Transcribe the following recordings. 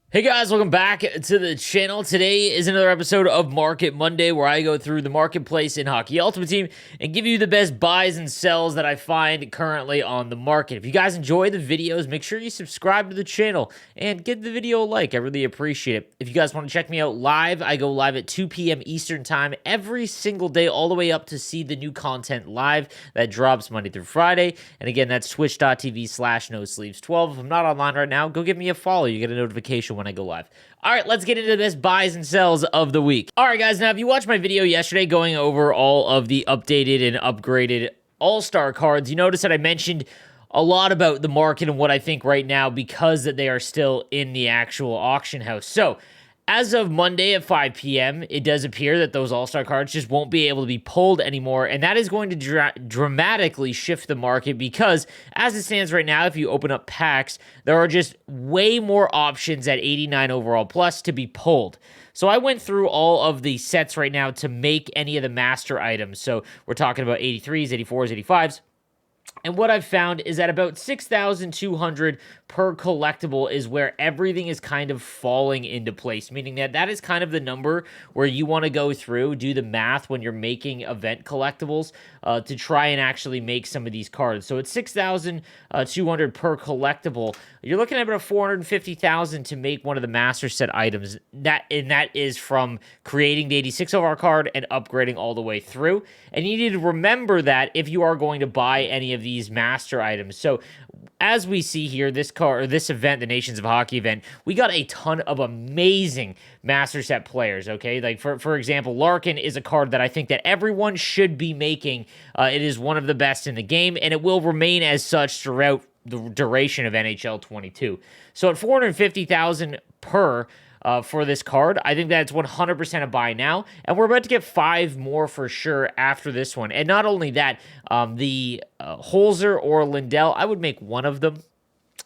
Hey guys, welcome back to the channel. Today is another episode of Market Monday where I go through the marketplace in Hockey Ultimate Team and give you the best buys and sells that I find currently on the market. If you guys enjoy the videos, make sure you subscribe to the channel and give the video a like. I really appreciate it. If you guys want to check me out live, I go live at 2 p.m. Eastern Time every single day, all the way up to see the new content live that drops Monday through Friday. And again, that's twitch.tv/nosleeves12. If I'm not online right now, go give me a follow. You get a notification when I go live. All right, let's get into the best buys and sells of the week. All right, guys, now if you watched my video yesterday going over all of the updated and upgraded All-Star cards, you notice that I mentioned a lot about the market and what I think right now because that they are still in the actual auction house. So, as of Monday at 5 p.m., it does appear that those All-Star cards just won't be able to be pulled anymore, and that is going to dramatically shift the market because, as it stands right now, if you open up packs, there are just way more options at 89 overall plus to be pulled. So I went through all of the sets right now to make any of the master items. So we're talking about 83s, 84s, 85s. And what I've found is that about 6,200 per collectible is where everything is kind of falling into place, meaning that that is kind of the number where you want to go through, do the math when you're making event collectibles to try and actually make some of these cards. So it's 6,200 per collectible. You're looking at about 450,000 to make one of the master set items. That is from creating the 86 overall card and upgrading all the way through. And you need to remember that if you are going to buy any of these master items. So as we see here, this event, the Nations of Hockey event, we got a ton of amazing master set players, okay? Like, for example, Larkin is a card that I think that everyone should be making. It is one of the best in the game, and it will remain as such throughout the duration of NHL 22. So at 450,000 per for this card, I think that's 100% a buy now, and we're about to get 5 more for sure after this one. And not only that, the Holzer or Lindell, I would make one of them,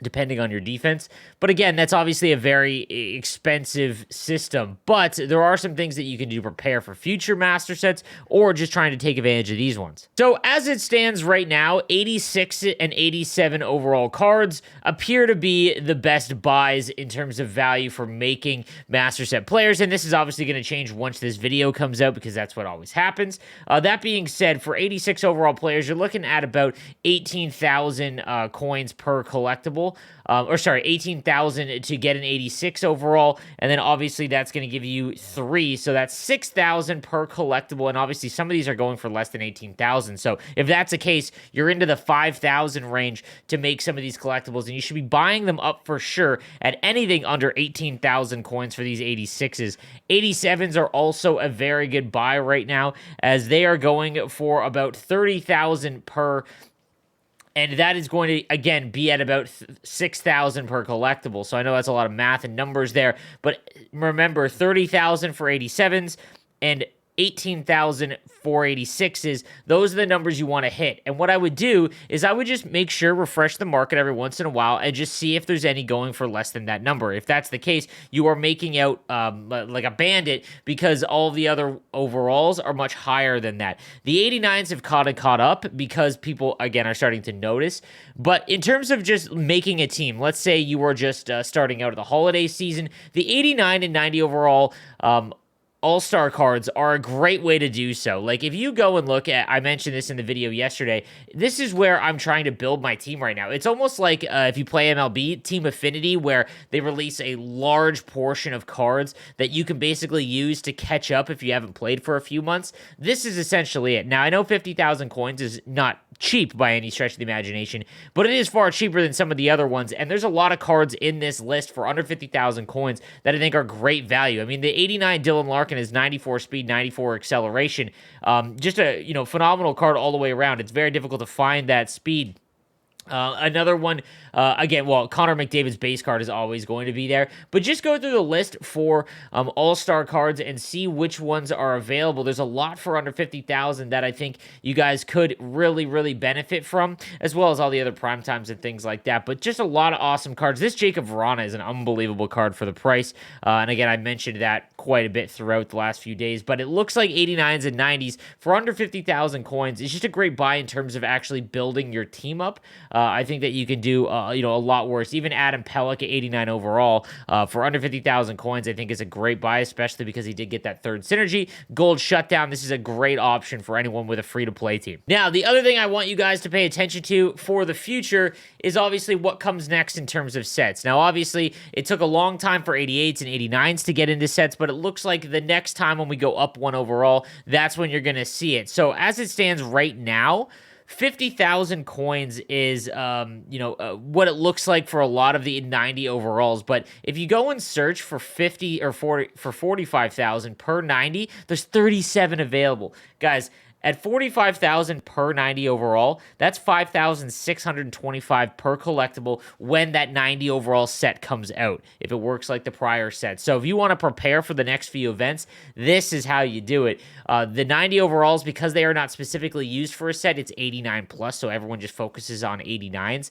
depending on your defense. But again, that's obviously a very expensive system. But there are some things that you can do to prepare for future master sets or just trying to take advantage of these ones. So as it stands right now, 86 and 87 overall cards appear to be the best buys in terms of value for making master set players. And this is obviously going to change once this video comes out because that's what always happens. That being said, for 86 overall players, you're looking at about 18,000 coins per collectible. 18,000 to get an 86 overall, and then obviously that's going to give you 3, so that's 6,000 per collectible, and obviously some of these are going for less than 18,000, so if that's the case, you're into the 5,000 range to make some of these collectibles, and you should be buying them up for sure at anything under 18,000 coins for these 86s. 87s are also a very good buy right now, as they are going for about 30,000 per, and that is going to, again, be at about 6,000 per collectible. So I know that's a lot of math and numbers there. But remember, 30,000 for 87s and 18,000 for 86s. Those are the numbers you want to hit. And what I would do is I would just make sure, refresh the market every once in a while and just see if there's any going for less than that number. If that's the case, you are making out like a bandit because all the other overalls are much higher than that. The 89s have caught up because people, again, are starting to notice. But in terms of just making a team, let's say you were just starting out of the holiday season, the 89 and 90 overall All-Star cards are a great way to do so. Like, if you go and look at, I mentioned this in the video yesterday, this is where I'm trying to build my team right now. It's almost like if you play MLB, Team Affinity, where they release a large portion of cards that you can basically use to catch up if you haven't played for a few months. This is essentially it. Now, I know 50,000 coins is not cheap by any stretch of the imagination, but it is far cheaper than some of the other ones, and there's a lot of cards in this list for under 50,000 coins that I think are great value. I mean, the 89 Dylan Larkin is 94 speed, 94 acceleration. Just a phenomenal card all the way around. It's very difficult to find that speed. Another one, again, well, Connor McDavid's base card is always going to be there, but just go through the list for all-star cards and see which ones are available. There's a lot for under 50,000 that I think you guys could really, really benefit from, as well as all the other prime times and things like that, but just a lot of awesome cards. This Jacob Vrana is an unbelievable card for the price, and again, I mentioned that quite a bit throughout the last few days, but it looks like 89s and 90s for under 50,000 coins is just a great buy in terms of actually building your team up. I think that you can do a lot worse. Even Adam Pellick at 89 overall for under 50,000 coins, I think is a great buy, especially because he did get that third synergy. Gold Shutdown, this is a great option for anyone with a free-to-play team. Now, the other thing I want you guys to pay attention to for the future is obviously what comes next in terms of sets. Now, obviously, it took a long time for 88s and 89s to get into sets, but it looks like the next time when we go up one overall, that's when you're going to see it. So as it stands right now, 50,000 coins is, what it looks like for a lot of the 90 overalls. But if you go and search for 50 or 40 for 45,000 per 90, there's 37 available. Guys, at 45,000 per 90 overall, that's 5,625 per collectible when that 90 overall set comes out, if it works like the prior set. So if you want to prepare for the next few events, this is how you do it. The 90 overalls, because they are not specifically used for a set, it's 89 plus, so everyone just focuses on 89s.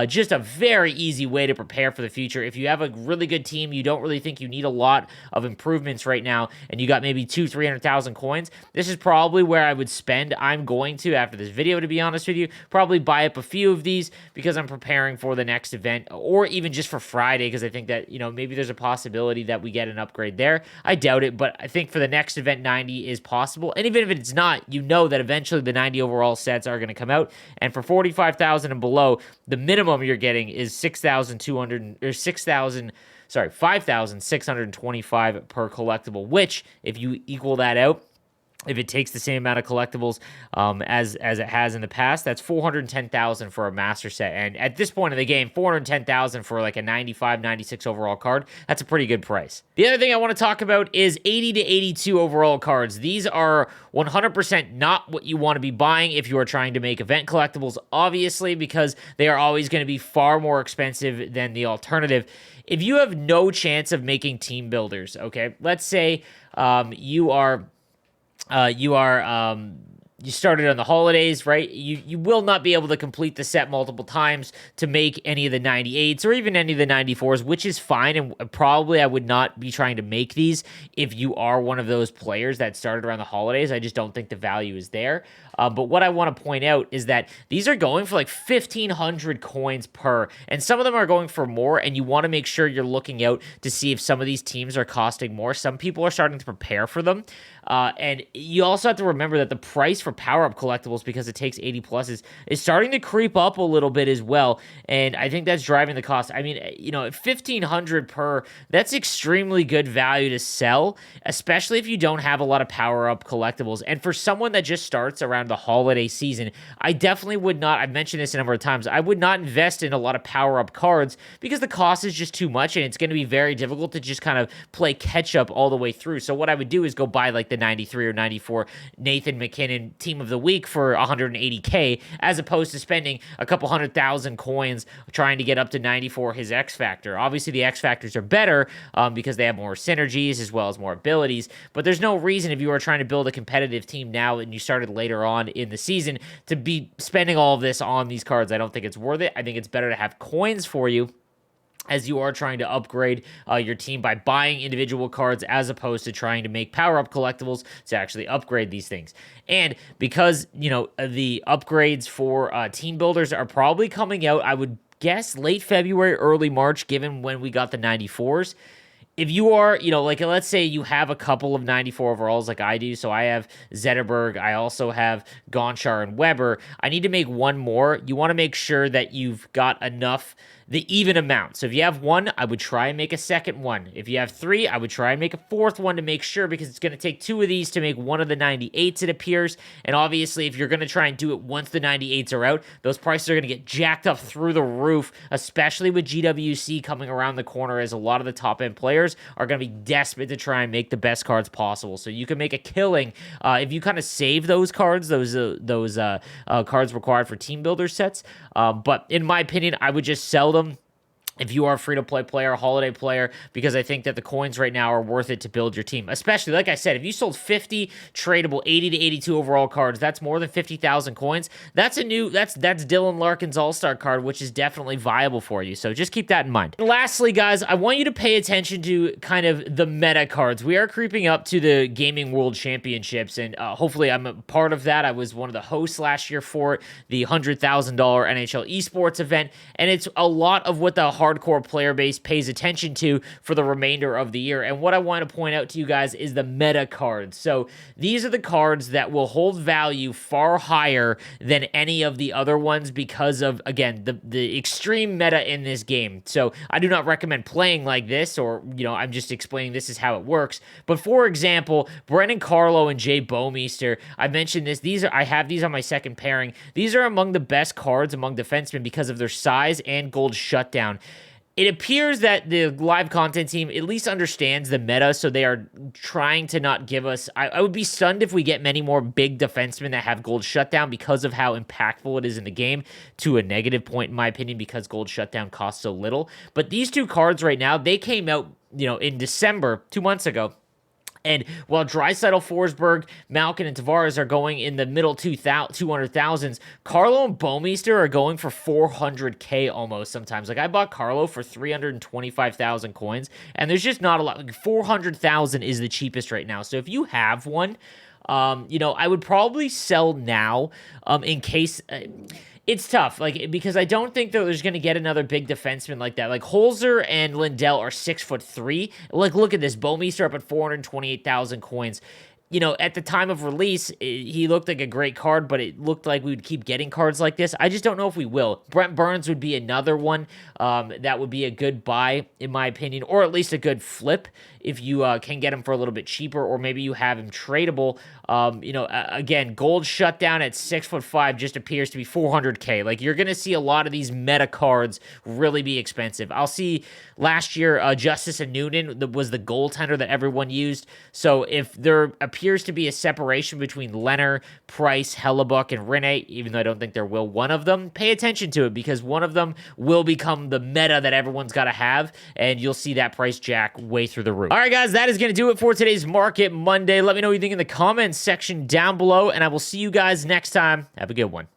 Just a very easy way to prepare for the future. If you have a really good team, you don't really think you need a lot of improvements right now, and you got maybe 300,000 coins, this is probably where I would spend. I'm going to, after this video, to be honest with you, probably buy up a few of these because I'm preparing for the next event, or even just for Friday, because I think that, maybe there's a possibility that we get an upgrade there. I doubt it, but I think for the next event, 90 is possible. And even if it's not, that eventually the 90 overall sets are going to come out. And for 45,000 and below, the minimum you're getting is 5,625 per collectible, which, if you equal that out, if it takes the same amount of collectibles as it has in the past, that's 410,000 for a master set. And at this point in the game, 410,000 for like a 95, 96 overall card, that's a pretty good price. The other thing I want to talk about is 80 to 82 overall cards. These are 100% not what you want to be buying if you are trying to make event collectibles, obviously, because they are always going to be far more expensive than the alternative. If you have no chance of making team builders, okay, let's say you started on the holidays, right? You will not be able to complete the set multiple times to make any of the 98s or even any of the 94s, which is fine. And probably I would not be trying to make these if you are one of those players that started around the holidays. I just don't think the value is there. But what I want to point out is that these are going for like 1,500 coins per, and some of them are going for more, and you want to make sure you're looking out to see if some of these teams are costing more. Some people are starting to prepare for them. And you also have to remember that the price for power-up collectibles, because it takes 80 plus, is starting to creep up a little bit as well. And I think that's driving the cost. I mean, at 1,500 per, that's extremely good value to sell, especially if you don't have a lot of power-up collectibles. And for someone that just starts around the holiday season, I definitely would not, I've mentioned this a number of times, I would not invest in a lot of power-up cards because the cost is just too much, and it's going to be very difficult to just kind of play catch-up all the way through. So what I would do is go buy like the 93 or 94 Nathan McKinnon Team of the Week for 180K, as opposed to spending a couple 100,000 coins trying to get up to 94 his X Factor. Obviously, the X Factors are better because they have more synergies as well as more abilities, but there's no reason, if you are trying to build a competitive team now and you started later on in the season, to be spending all of this on these cards. I don't think it's worth it. I think it's better to have coins for you as you are trying to upgrade your team by buying individual cards, as opposed to trying to make power-up collectibles to actually upgrade these things. And because, the upgrades for team builders are probably coming out, I would guess, late February, early March, given when we got the 94s. If you are, let's say you have a couple of 94 overalls like I do, so I have Zetterberg, I also have Gonchar and Weber, I need to make one more. You want to make sure that you've got enough, the even amount. So if you have one, I would try and make a second one. If you have three, I would try and make a fourth one to make sure, because it's going to take two of these to make one of the 98s, it appears. And obviously, if you're going to try and do it once the 98s are out, those prices are going to get jacked up through the roof, especially with GWC coming around the corner, as a lot of the top-end players are going to be desperate to try and make the best cards possible. So you can make a killing if you kind of save those cards, those cards required for team builder sets. But in my opinion, I would just sell them if you are a free-to-play player, a holiday player, because I think that the coins right now are worth it to build your team. Especially, like I said, if you sold 50 tradable 80 to 82 overall cards, that's more than 50,000 coins. That's Dylan Larkin's All-Star card, which is definitely viable for you. So just keep that in mind. And lastly, guys, I want you to pay attention to kind of the meta cards. We are creeping up to the Gaming World Championships, and hopefully I'm a part of that. I was one of the hosts last year for it, the $100,000 NHL esports event, and it's a lot of what the hardcore player base pays attention to for the remainder of the year. And what I want to point out to you guys is the meta cards. So these are the cards that will hold value far higher than any of the other ones because of, again, the extreme meta in this game. So I do not recommend playing like this, or, I'm just explaining this is how it works. But for example, Brendan Carlo and Jay Bouwmeester, I mentioned this. I have these on my second pairing. These are among the best cards among defensemen because of their size and gold shutdown. It appears that the live content team at least understands the meta, so they are trying to not give us... I would be stunned if we get many more big defensemen that have gold shutdown because of how impactful it is in the game, to a negative point in my opinion, because gold shutdown costs so little. But these two cards right now, they came out, in December, 2 months ago. And while Draisaitl, Forsberg, Malkin, and Tavares are going in the middle 200,000s, Carlo and Bouwmeester are going for 400K almost sometimes. Like, I bought Carlo for 325,000 coins, and there's just not a lot. Like, 400,000 is the cheapest right now. So if you have one, I would probably sell now in case... It's tough, because I don't think that there's going to get another big defenseman like that. Like, Holzer and Lindell are 6'3". Look at this. Bouwmeester up at 428,000 coins. At the time of release, he looked like a great card, but it looked like we would keep getting cards like this. I just don't know if we will. Brent Burns would be another one that would be a good buy, in my opinion, or at least a good flip if you can get him for a little bit cheaper, or maybe you have him tradable. Again, gold shutdown at 6'5" just appears to be 400K. Like, you're going to see a lot of these meta cards really be expensive. I'll see last year, Justice and Noonan was the goaltender that everyone used. So if there appears to be a separation between Leonard, Price, Hellebuck, and Rinne, even though I don't think there will one of them, pay attention to it, because one of them will become the meta that everyone's got to have, and you'll see that price jack way through the roof. All right, guys, that is going to do it for today's Market Monday. Let me know what you think in the comments section down below, and I will see you guys next time. Have a good one.